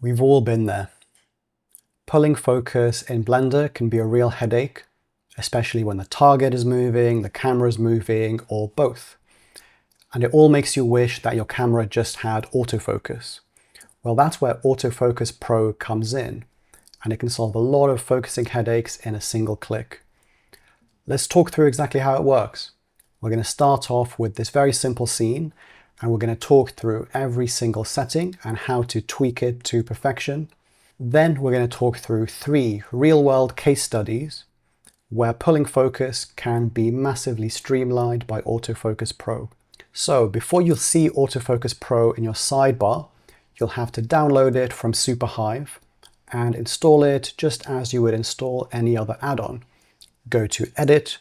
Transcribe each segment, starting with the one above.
We've all been there. Pulling focus in Blender can be a real headache, especially when the target is moving, the camera is moving, or both. And it all makes you wish that your camera just had autofocus. Well, that's where Autofocus Pro comes in, and it can solve a lot of focusing headaches in a single click. Let's talk through exactly how it works. We're going to start off with this very simple scene, and we're going to talk through every single setting and how to tweak it to perfection. Then we're going to talk through 3 real-world case studies where pulling focus can be massively streamlined by Autofocus Pro. So before you'll see Autofocus Pro in your sidebar, you'll have to download it from SuperHive and install it just as you would install any other add-on. Go to Edit,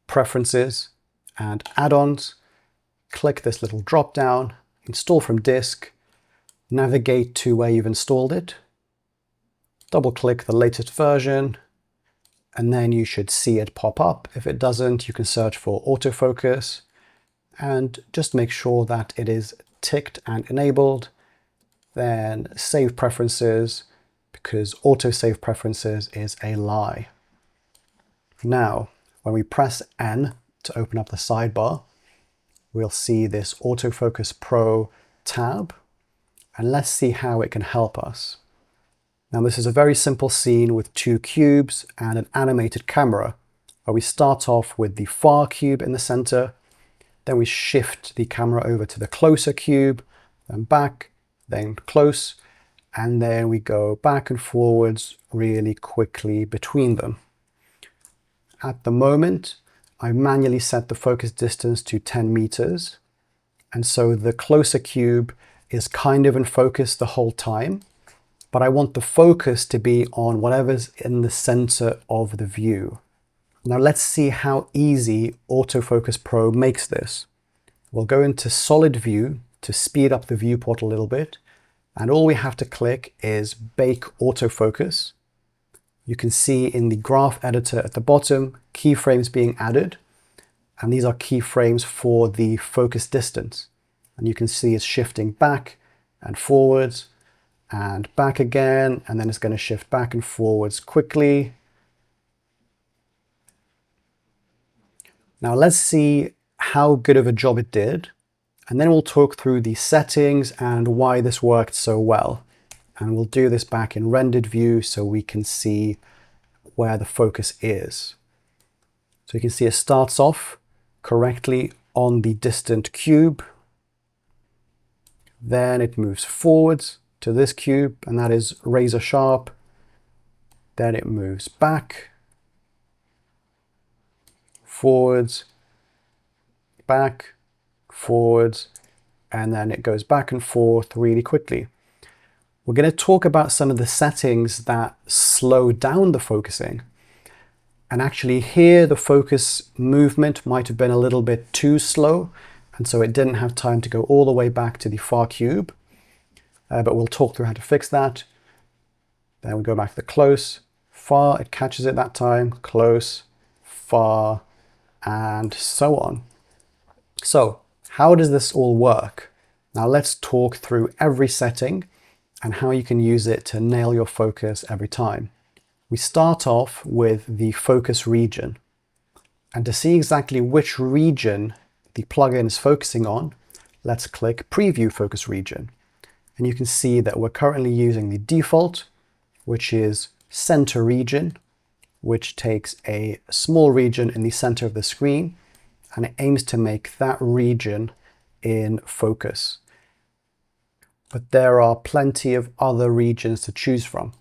Preferences, and Add-ons. Click this little drop-down, Install from Disk, navigate to where you've installed it, double-click the latest version, and then you should see it pop up. If it doesn't, you can search for autofocus, and just make sure that it is ticked and enabled. Then save preferences, because autosave preferences is a lie. Now, when we press N to open up the sidebar, we'll see this Autofocus Pro tab, and let's see how it can help us. Now, this is a very simple scene with 2 cubes and an animated camera, where we start off with the far cube in the center, then we shift the camera over to the closer cube, then back, then close, and then we go back and forwards really quickly between them. At the moment, I manually set the focus distance to 10 meters, and so the closer cube is kind of in focus the whole time, but I want the focus to be on whatever's in the center of the view. Now let's see how easy Autofocus Pro makes this. We'll go into Solid View to speed up the viewport a little bit, and all we have to click is Bake Autofocus. You can see in the graph editor at the bottom, keyframes being added, and these are keyframes for the focus distance. And you can see it's shifting back and forwards and back again, and then it's going to shift back and forwards quickly. Now let's see how good of a job it did, and then we'll talk through the settings and why this worked so well. And we'll do this back in rendered view so we can see where the focus is. So you can see it starts off correctly on the distant cube. Then it moves forwards to this cube, and that is razor sharp. Then it moves back, forwards, back, forwards, and then it goes back and forth really quickly. We're going to talk about some of the settings that slow down the focusing. And actually here the focus movement might have been a little bit too slow, and so it didn't have time to go all the way back to the far cube. But we'll talk through how to fix that. Then we go back to the close, far, it catches it that time, close, far, and so on. So how does this all work? Now let's talk through every setting and how you can use it to nail your focus every time. We start off with the focus region. And to see exactly which region the plugin is focusing on, let's click Preview Focus Region. And you can see that we're currently using the default, which is Center Region, which takes a small region in the center of the screen, and it aims to make that region in focus. But there are plenty of other regions to choose from.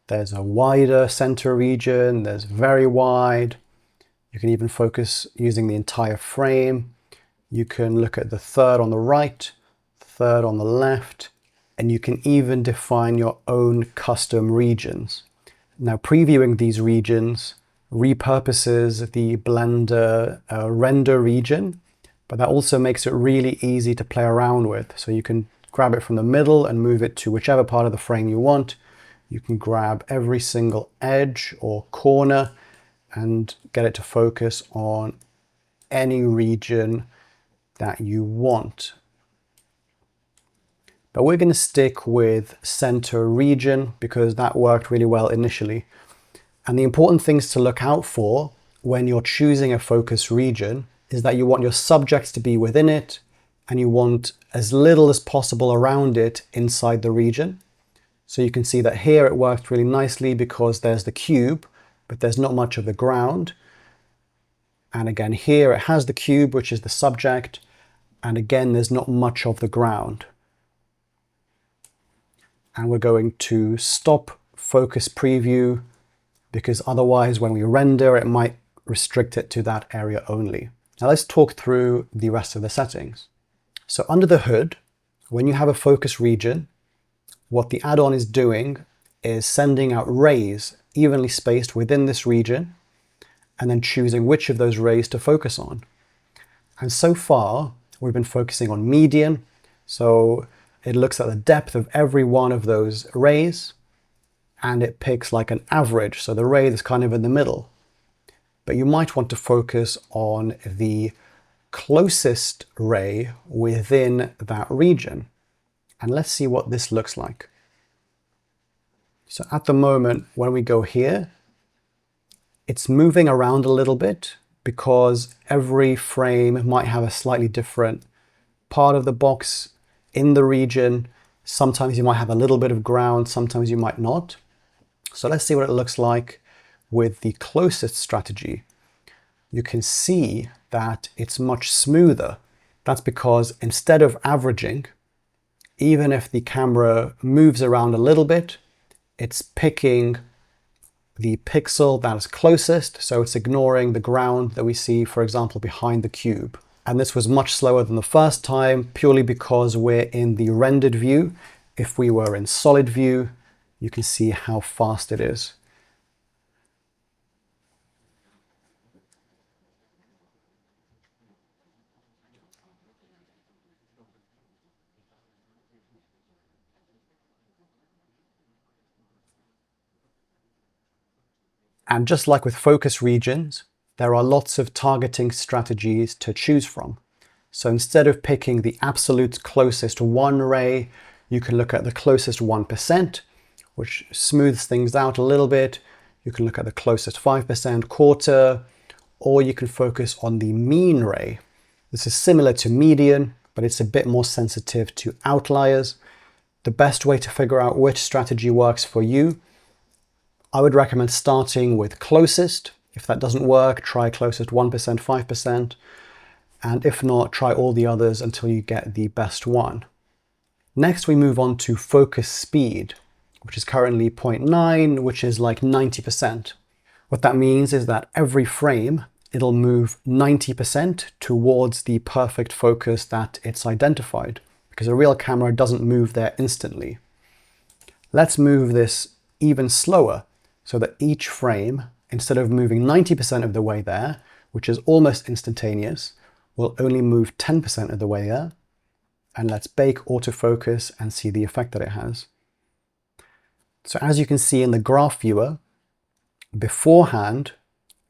There's a wider center region, there's very wide. You can even focus using the entire frame. You can look at the third on the right, third on the left, and you can even define your own custom regions. Now, previewing these regions repurposes the Blender render region, but that also makes it really easy to play around with. So you can grab it from the middle and move it to whichever part of the frame you want. You can grab every single edge or corner and get it to focus on any region that you want. But we're going to stick with center region because that worked really well initially. And the important things to look out for when you're choosing a focus region is that you want your subjects to be within it and you want as little as possible around it inside the region. So you can see that here it worked really nicely because there's the cube, but there's not much of the ground. And again, here it has the cube, which is the subject. And again, there's not much of the ground. And we're going to stop focus preview because otherwise when we render, it might restrict it to that area only. Now let's talk through the rest of the settings. So under the hood, when you have a focus region, what the add-on is doing is sending out rays evenly spaced within this region and then choosing which of those rays to focus on. And so far, we've been focusing on median. So it looks at the depth of every one of those rays and it picks like an average. So the ray that's kind of in the middle. But you might want to focus on the closest ray within that region. And let's see what this looks like. So at the moment, when we go here, it's moving around a little bit because every frame might have a slightly different part of the box in the region. Sometimes you might have a little bit of ground, sometimes you might not. So let's see what it looks like with the closest strategy. You can see that it's much smoother. That's because instead of averaging, even if the camera moves around a little bit, it's picking the pixel that is closest, so it's ignoring the ground that we see, for example, behind the cube. And this was much slower than the first time, purely because we're in the rendered view. If we were in solid view, you can see how fast it is. And just like with focus regions, there are lots of targeting strategies to choose from. So instead of picking the absolute closest one ray, you can look at the closest 1%, which smooths things out a little bit. You can look at the closest 5%, quarter, or you can focus on the mean ray. This is similar to median, but it's a bit more sensitive to outliers. The best way to figure out which strategy works for you, I would recommend starting with closest. If that doesn't work, try closest 1%, 5%. And if not, try all the others until you get the best one. Next, we move on to focus speed, which is currently 0.9, which is like 90%. What that means is that every frame, it'll move 90% towards the perfect focus that it's identified, because a real camera doesn't move there instantly. Let's move this even slower, so that each frame, instead of moving 90% of the way there, which is almost instantaneous, will only move 10% of the way there. And let's bake autofocus and see the effect that it has. So as you can see in the graph viewer, beforehand,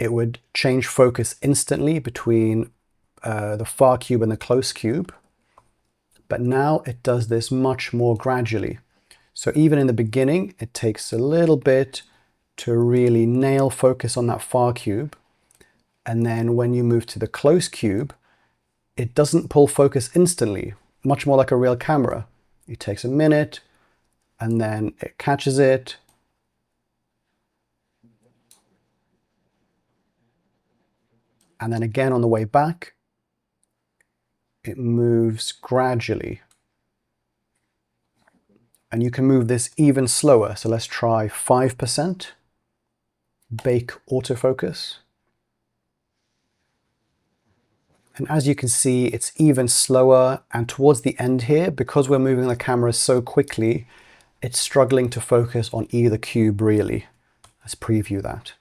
it would change focus instantly between the far cube and the close cube. But now it does this much more gradually. So even in the beginning, it takes a little bit to really nail focus on that far cube. And then when you move to the close cube, it doesn't pull focus instantly, much more like a real camera. It takes a minute and then it catches it. And then again on the way back, it moves gradually. And you can move this even slower. So let's try 5%. Bake autofocus. And as you can see, it's even slower. And towards the end here, because we're moving the camera so quickly, it's struggling to focus on either cube really. Let's preview that.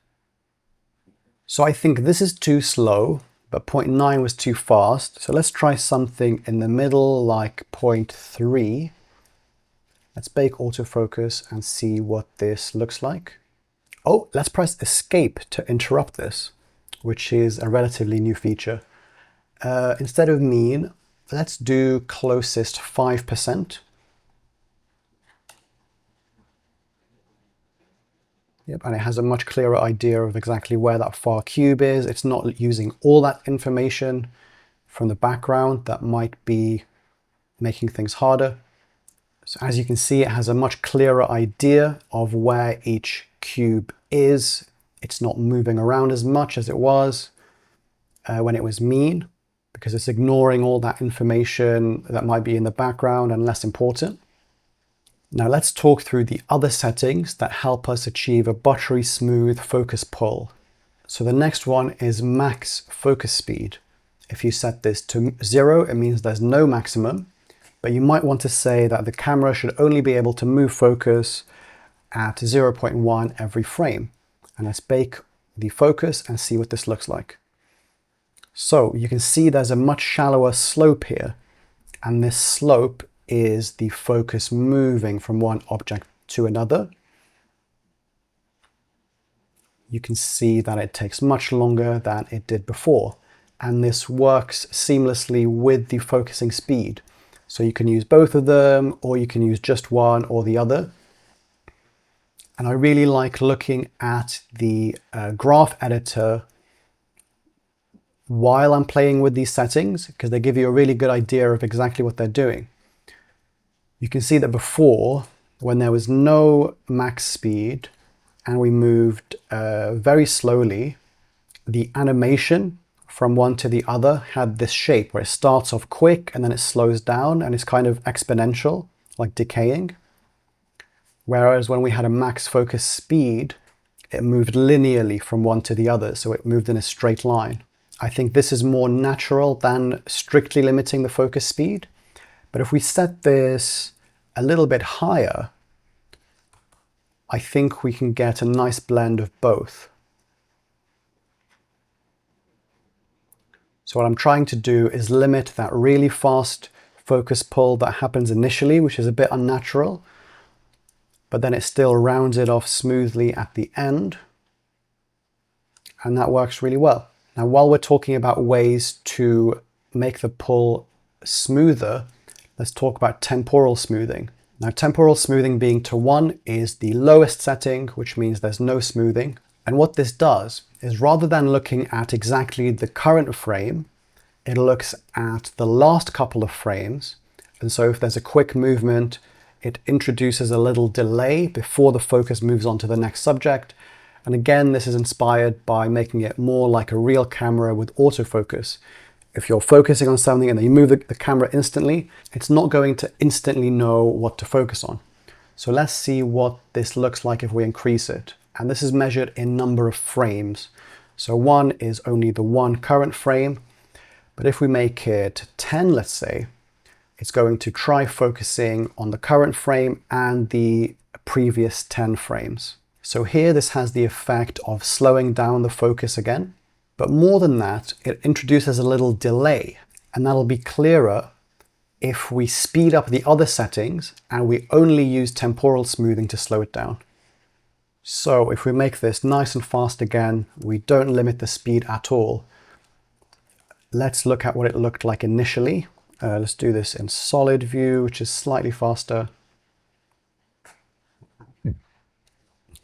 So I think this is too slow, but 0.9 was too fast. So let's try something in the middle, like 0.3. Let's bake autofocus and see what this looks like. Oh, let's press escape to interrupt this, which is a relatively new feature. Instead of mean, let's do closest 5%. Yep, and it has a much clearer idea of exactly where that far cube is. It's not using all that information from the background that might be making things harder. So as you can see, it has a much clearer idea of where each cube is. It's not moving around as much as it was when it was mean, because it's ignoring all that information that might be in the background and less important. Now let's talk through the other settings that help us achieve a buttery smooth focus pull. So the next one is max focus speed. If you set this to 0, it means there's no maximum, but you might want to say that the camera should only be able to move focus at 0.1 every frame. And let's bake the focus and see what this looks like. So you can see there's a much shallower slope here, and this slope is the focus moving from one object to another. You can see that it takes much longer than it did before, and this works seamlessly with the focusing speed. So you can use both of them, or you can use just one or the other. And I really like looking at the graph editor while I'm playing with these settings, because they give you a really good idea of exactly what they're doing. You can see that before, when there was no max speed and we moved very slowly, the animation from one to the other had this shape where it starts off quick and then it slows down and it's kind of exponential, like decaying. Whereas when we had a max focus speed, it moved linearly from one to the other, so it moved in a straight line. I think this is more natural than strictly limiting the focus speed. But if we set this a little bit higher, I think we can get a nice blend of both. So what I'm trying to do is limit that really fast focus pull that happens initially, which is a bit unnatural, but then it still rounds it off smoothly at the end. And that works really well. Now, while we're talking about ways to make the pull smoother, let's talk about temporal smoothing. Now, temporal smoothing being to 1 is the lowest setting, which means there's no smoothing. And what this does is, rather than looking at exactly the current frame, it looks at the last couple of frames. And so if there's a quick movement, it introduces a little delay before the focus moves on to the next subject. And again, this is inspired by making it more like a real camera with autofocus. If you're focusing on something and then you move the camera instantly, it's not going to instantly know what to focus on. So let's see what this looks like if we increase it. And this is measured in number of frames. So 1 is only the one current frame, but if we make it 10, let's say, it's going to try focusing on the current frame and the previous 10 frames. So here this has the effect of slowing down the focus again. But more than that, it introduces a little delay, and that'll be clearer if we speed up the other settings and we only use temporal smoothing to slow it down. So if we make this nice and fast again, we don't limit the speed at all. Let's look at what it looked like initially. Let's do this in solid view, which is slightly faster.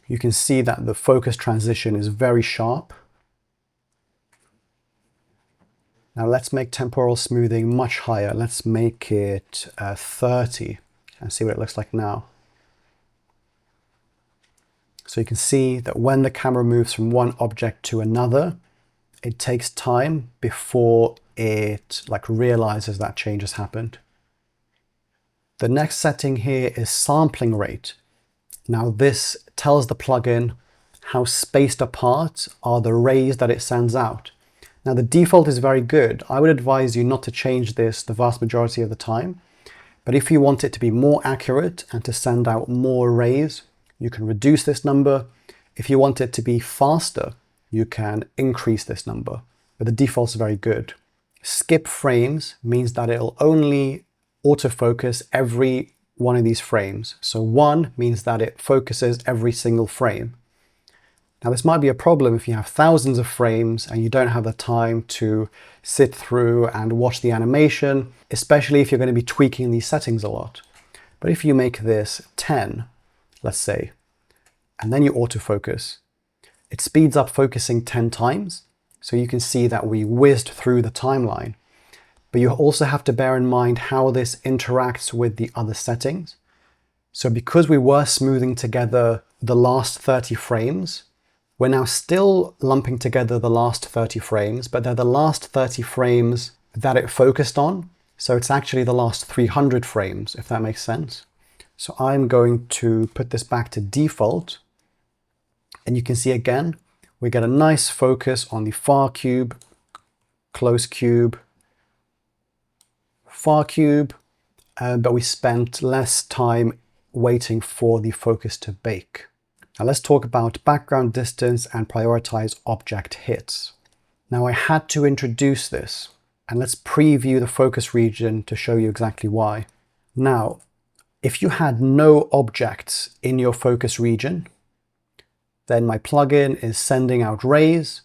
You can see that the focus transition is very sharp. Now let's make temporal smoothing much higher. Let's make it 30 and see what it looks like now. So you can see that when the camera moves from one object to another, it takes time before it realizes that change has happened. The next setting here is sampling rate. Now this tells the plugin how spaced apart are the rays that it sends out. Now the default is very good. I would advise you not to change this the vast majority of the time. But if you want it to be more accurate and to send out more rays, you can reduce this number. If you want it to be faster, you can increase this number. But the default is very good. Skip frames means that it'll only autofocus every one of these frames. So 1 means that it focuses every single frame. Now this might be a problem if you have thousands of frames and you don't have the time to sit through and watch the animation, especially if you're going to be tweaking these settings a lot. But if you make this 10, let's say, and then you autofocus, it speeds up focusing 10 times. So you can see that we whizzed through the timeline. But you also have to bear in mind how this interacts with the other settings. So because we were smoothing together the last 30 frames, we're now still lumping together the last 30 frames, but they're the last 30 frames that it focused on. So it's actually the last 300 frames, if that makes sense. So I'm going to put this back to default. And you can see again, we get a nice focus on the far cube, close cube, far cube, but we spent less time waiting for the focus to bake. Now let's talk about background distance and prioritize object hits. Now I had to introduce this, and let's preview the focus region to show you exactly why. Now, if you had no objects in your focus region, then my plugin is sending out rays,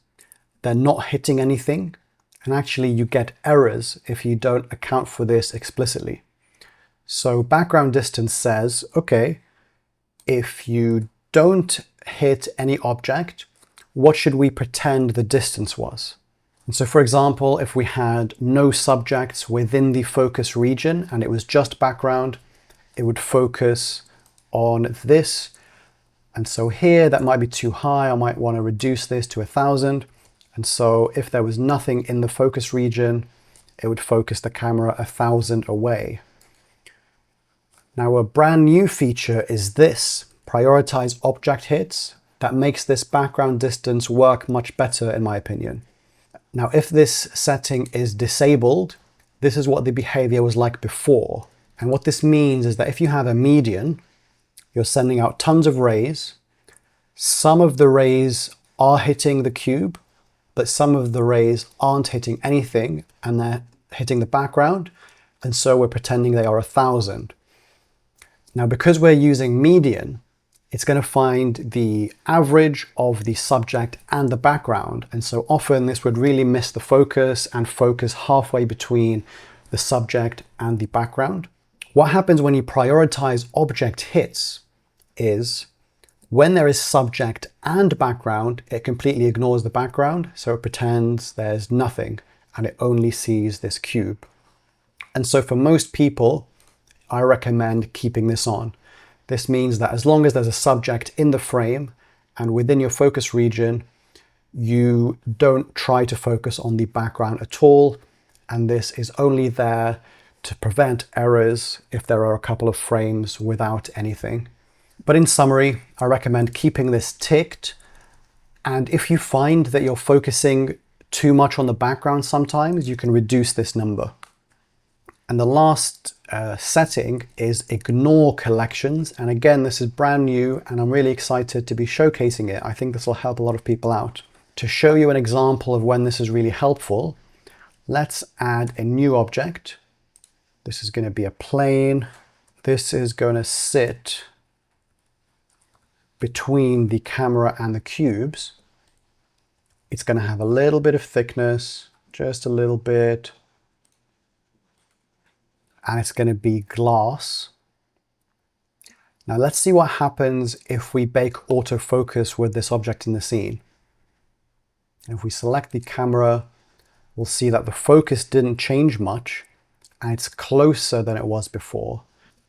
they're not hitting anything, and actually you get errors if you don't account for this explicitly. So background distance says, okay, if you don't hit any object, what should we pretend the distance was? And so for example, if we had no subjects within the focus region and it was just background, it would focus on this. And so here that might be too high. I might want to reduce this to 1000. And so if there was nothing in the focus region, it would focus the camera 1000 away. Now a brand new feature is this, prioritize object hits, that makes this background distance work much better in my opinion. Now if this setting is disabled, this is what the behavior was like before. And what this means is that if you have a median, you're sending out tons of rays. Some of the rays are hitting the cube, but some of the rays aren't hitting anything and they're hitting the background. And so we're pretending they are 1000. Now, because we're using median, it's going to find the average of the subject and the background. And so often this would really miss the focus and focus halfway between the subject and the background. What happens when you prioritize object hits is when there is subject and background, it completely ignores the background. So it pretends there's nothing and it only sees this cube. And so for most people, I recommend keeping this on. This means that as long as there's a subject in the frame and within your focus region, you don't try to focus on the background at all. And this is only there to prevent errors if there are a couple of frames without anything. But in summary, I recommend keeping this ticked. And if you find that you're focusing too much on the background sometimes, you can reduce this number. And the last setting is ignore collections. And again, this is brand new and I'm really excited to be showcasing it. I think this will help a lot of people out. To show you an example of when this is really helpful, let's add a new object. This is going to be a plane. This is going to sit between the camera and the cubes. It's going to have a little bit of thickness, just a little bit. And it's going to be glass. Now let's see what happens if we bake autofocus with this object in the scene. If we select the camera, we'll see that the focus didn't change much and it's closer than it was before.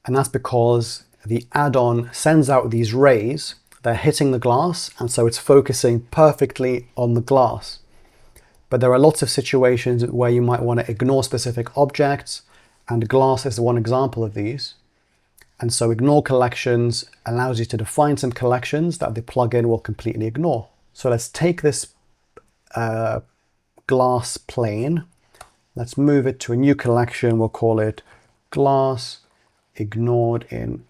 And that's because the add-on sends out these rays, they're hitting the glass, and so it's focusing perfectly on the glass. But there are lots of situations where you might want to ignore specific objects, and glass is one example of these. And so ignore collections allows you to define some collections that the plugin will completely ignore. So let's take this glass plane. Let's move it to a new collection. We'll call it glass ignored in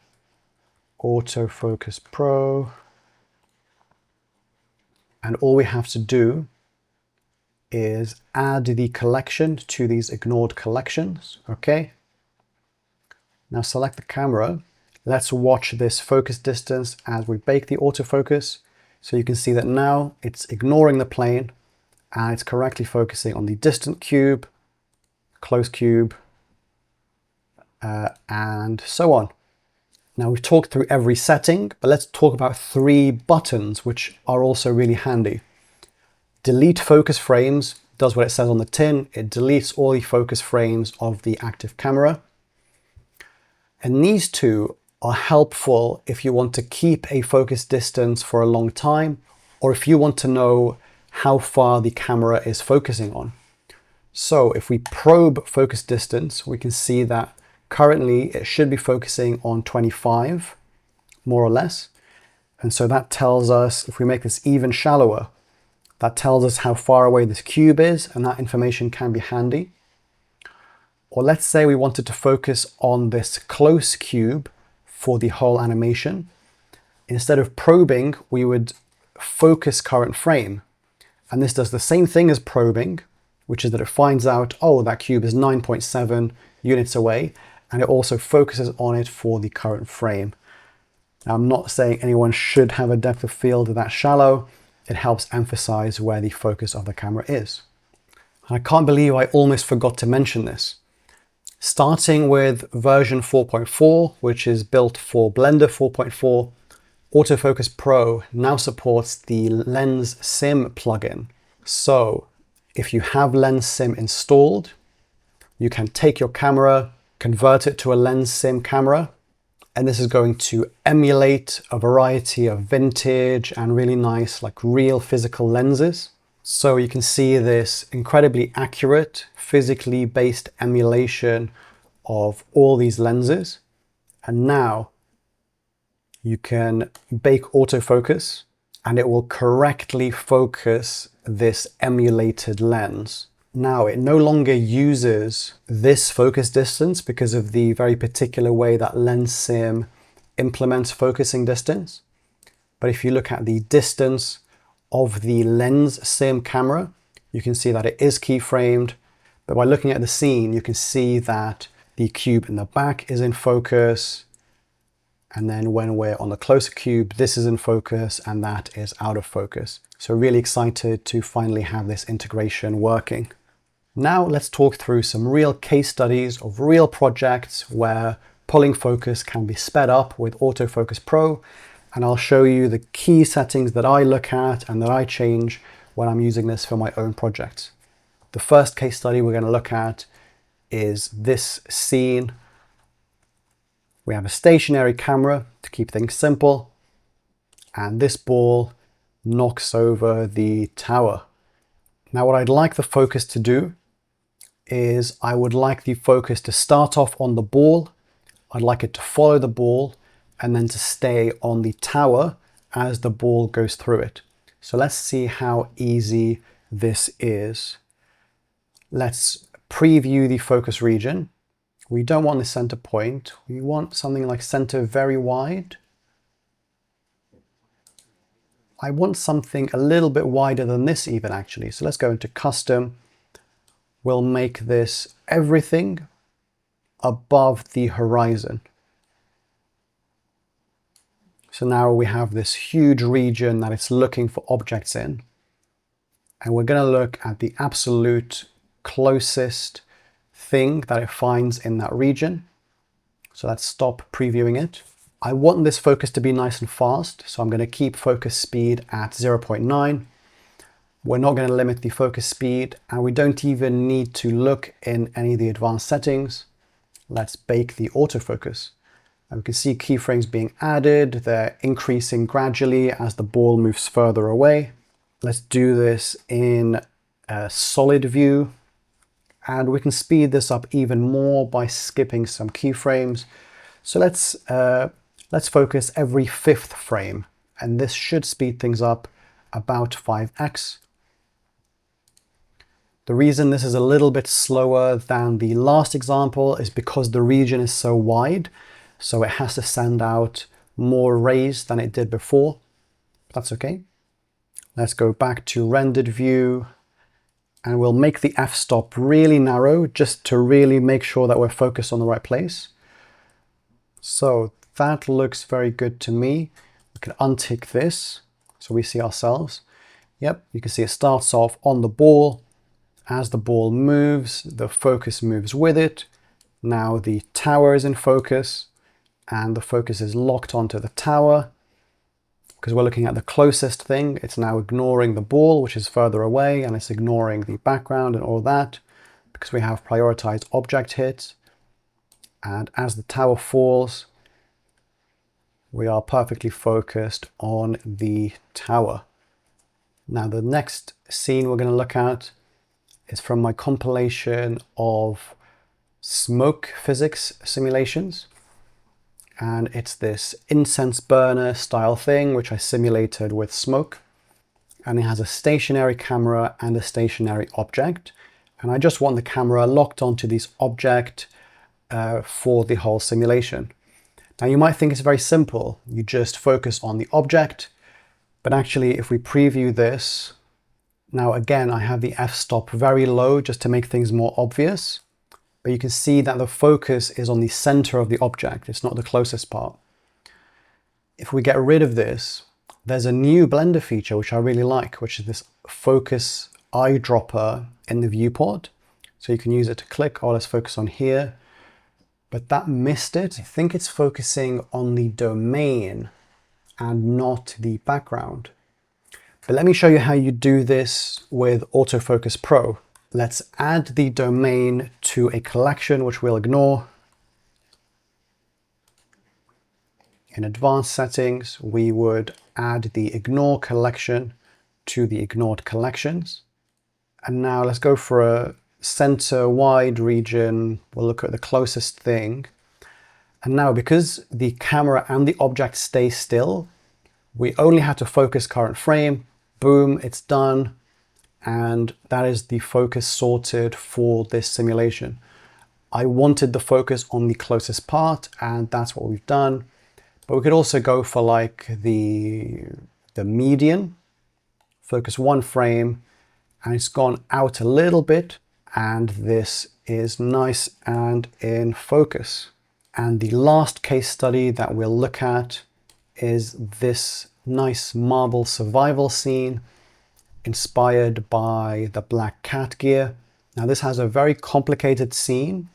Autofocus Pro. And all we have to do is add the collection to these ignored collections. Okay. Now select the camera. Let's watch this focus distance as we bake the autofocus. So you can see that now it's ignoring the plane and it's correctly focusing on the distant cube, close cube, and so on. Now we've talked through every setting, but let's talk about 3 buttons which are also really handy. Delete focus frames does what it says on the tin. It deletes all the focus frames of the active camera. And these 2 are helpful if you want to keep a focus distance for a long time, or if you want to know how far the camera is focusing on. So if we probe focus distance, we can see that currently it should be focusing on 25, more or less. And so that tells us, if we make this even shallower, that tells us how far away this cube is, and that information can be handy. Or let's say we wanted to focus on this close cube for the whole animation. Instead of probing, we would focus current frame. And this does the same thing as probing, which is that it finds out, oh, that cube is 9.7 units away, and it also focuses on it for the current frame. Now, I'm not saying anyone should have a depth of field that shallow. It helps emphasize where the focus of the camera is. And I can't believe I almost forgot to mention this. Starting with version 4.4, which is built for Blender 4.4, Autofocus Pro now supports the Lens Sim plugin. So if you have Lens Sim installed, you can take your camera, convert it to a Lens Sim camera, and this is going to emulate a variety of vintage and really nice, like real physical lenses. So you can see this incredibly accurate, physically based emulation of all these lenses. And now you can bake autofocus and it will correctly focus this emulated lens. Now it no longer uses this focus distance because of the very particular way that Lens Sim implements focusing distance. But if you look at the distance of the Lens Sim camera, you can see that it is keyframed. But by looking at the scene, you can see that the cube in the back is in focus. And then when we're on the closer cube, this is in focus and that is out of focus. So really excited to finally have this integration working. Now let's talk through some real case studies of real projects where pulling focus can be sped up with Autofocus Pro. And I'll show you the key settings that I look at and that I change when I'm using this for my own projects. The first case study we're going to look at is this scene. We have a stationary camera to keep things simple, and this ball knocks over the tower. Now what I'd like the focus to do is I would like the focus to start off on the ball. I'd like it to follow the ball and then to stay on the tower as the ball goes through it. So let's see how easy this is. Let's preview the focus region. We don't want the center point. We want something like center very wide. I want something a little bit wider than this even actually. So let's go into custom. We'll make this everything above the horizon. So now we have this huge region that it's looking for objects in. And we're going to look at the absolute closest thing that it finds in that region. So let's stop previewing it. I want this focus to be nice and fast, so I'm going to keep focus speed at 0.9. We're not going to limit the focus speed, and we don't even need to look in any of the advanced settings. Let's bake the autofocus. And we can see keyframes being added. They're increasing gradually as the ball moves further away. Let's do this in a solid view. And we can speed this up even more by skipping some keyframes. So let's focus every 5th frame, and this should speed things up about 5x. The reason this is a little bit slower than the last example is because the region is so wide, so it has to send out more rays than it did before. That's okay. Let's go back to rendered view, and we'll make the f-stop really narrow just to really make sure that we're focused on the right place. So that looks very good to me. We can untick this so we see ourselves. Yep, you can see it starts off on the ball. As the ball moves, the focus moves with it. Now the tower is in focus, and the focus is locked onto the tower. Because we're looking at the closest thing, it's now ignoring the ball, which is further away, and it's ignoring the background and all that, because we have prioritized object hits. And as the tower falls, we are perfectly focused on the tower. Now the next scene we're going to look at is from my compilation of smoke physics simulations. And it's this incense burner style thing, which I simulated with smoke. And it has a stationary camera and a stationary object. And I just want the camera locked onto this object for the whole simulation. Now you might think it's very simple. You just focus on the object. But actually, if we preview this, now again, I have the f-stop very low just to make things more obvious. But you can see that the focus is on the center of the object. It's not the closest part. If we get rid of this, there's a new Blender feature which I really like, which is this focus eyedropper in the viewport. So you can use it to click, oh, let's focus on here. But that missed it. I think it's focusing on the domain and not the background. But let me show you how you do this with Autofocus Pro. Let's add the domain to a collection, which we'll ignore. In advanced settings, we would add the ignore collection to the ignored collections. And now let's go for a center wide region. We'll look at the closest thing. And now because the camera and the object stay still, we only have to focus current frame. Boom, it's done. And that is the focus sorted for this simulation. I wanted the focus on the closest part, and that's what we've done. But we could also go for like the median, focus one frame, and it's gone out a little bit, and this is nice and in focus. And the last case study that we'll look at is this nice marble survival scene inspired by the Black Cat gear. Now this has a very complicated scene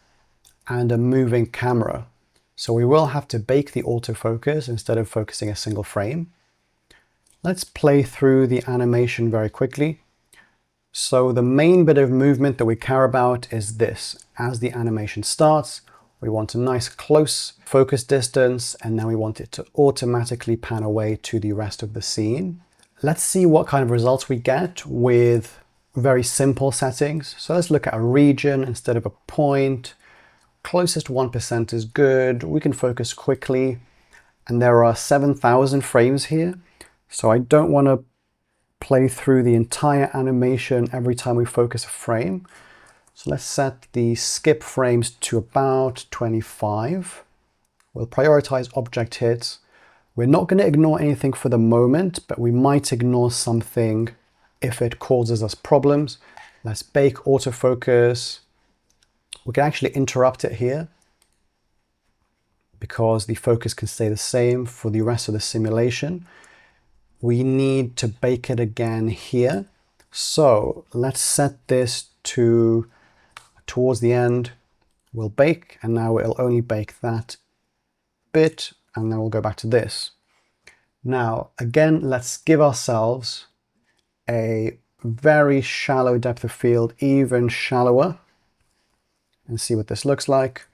and a moving camera. So we will have to bake the autofocus instead of focusing a single frame. Let's play through the animation very quickly. So the main bit of movement that we care about is this. As the animation starts, we want a nice close focus distance, and then we want it to automatically pan away to the rest of the scene. Let's see what kind of results we get with very simple settings. So let's look at a region instead of a point. Closest 1% is good. We can focus quickly. And there are 7,000 frames here. So I don't want to play through the entire animation every time we focus a frame. So let's set the skip frames to about 25. We'll prioritize object hits. We're not going to ignore anything for the moment, but we might ignore something if it causes us problems. Let's bake autofocus. We can actually interrupt it here because the focus can stay the same for the rest of the simulation. We need to bake it again here. So let's set this to towards the end. We'll bake, and now it'll only bake that bit, and then we'll go back to this. Now, again, let's give ourselves a very shallow depth of field, even shallower, and see what this looks like.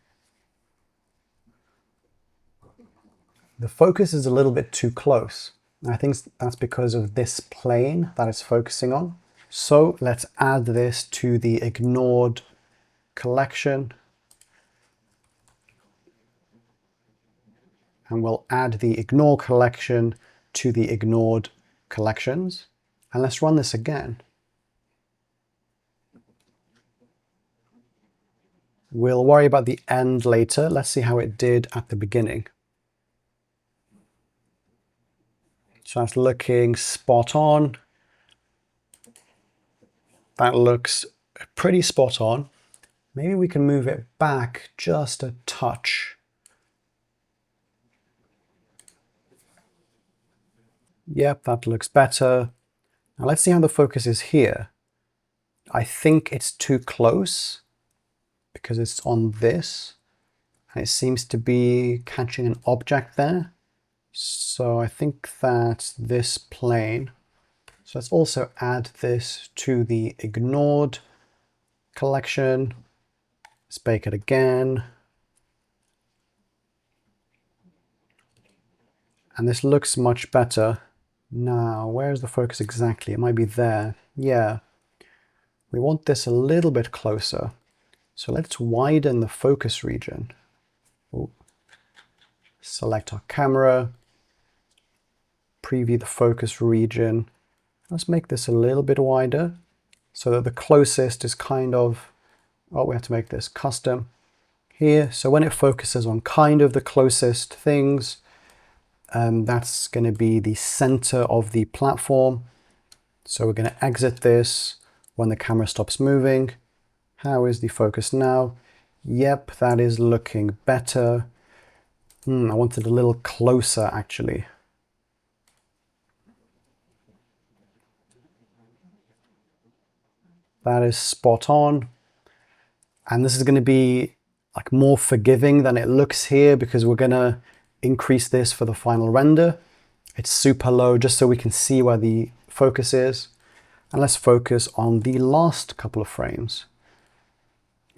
The focus is a little bit too close. I think that's because of this plane that it's focusing on. So let's add this to the ignored collection. And we'll add the ignore collection to the ignored collections. And let's run this again. We'll worry about the end later. Let's see how it did at the beginning. So that's looking spot on. That looks pretty spot on. Maybe we can move it back just a touch. Yep, that looks better. Now let's see how the focus is here. I think it's too close because it's on this. and it seems to be catching an object there. So I think that's this plane. So let's also add this to the ignored collection. Let's bake it again. And this looks much better. Now, where's the focus exactly? It might be there. Yeah. We want this a little bit closer. So let's widen the focus region. Ooh. Select our camera. Preview the focus region. Let's make this a little bit wider so that the closest is kind of, oh, we have to make this custom here. So when it focuses on kind of the closest things, that's going to be the center of the platform. So we're going to exit this when the camera stops moving. How is the focus now? Yep, that is looking better. I want it a little closer actually. That is spot on. And this is going to be like more forgiving than it looks here because we're going to increase this for the final render. It's super low just so we can see where the focus is. And let's focus on the last couple of frames.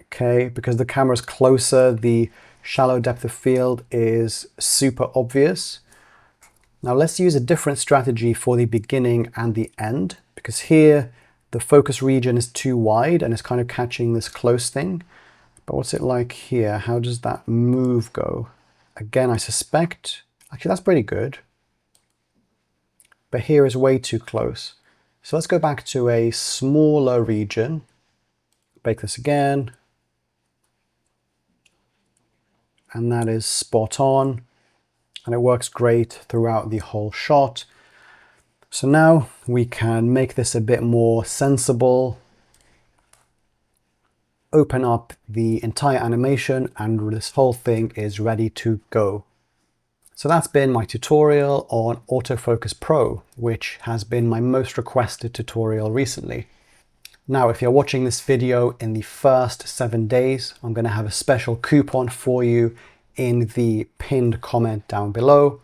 Okay, because the camera is closer, the shallow depth of field is super obvious. Now let's use a different strategy for the beginning and the end, because here the focus region is too wide and it's kind of catching this close thing. But what's it like here? How does that move go? Again, I suspect, actually that's pretty good. But here is way too close. So let's go back to a smaller region. Bake this again. And that is spot on. And it works great throughout the whole shot. So now we can make this a bit more sensible. Open up the entire animation and this whole thing is ready to go. So that's been my tutorial on Autofocus Pro, which has been my most requested tutorial recently. Now, if you're watching this video in the first 7 days, I'm going to have a special coupon for you in the pinned comment down below.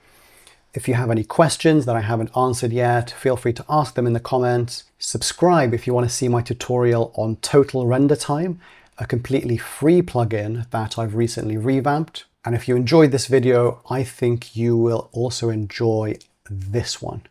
If you have any questions that I haven't answered yet, feel free to ask them in the comments. Subscribe if you want to see my tutorial on total render time, a completely free plugin that I've recently revamped. And if you enjoyed this video, I think you will also enjoy this one.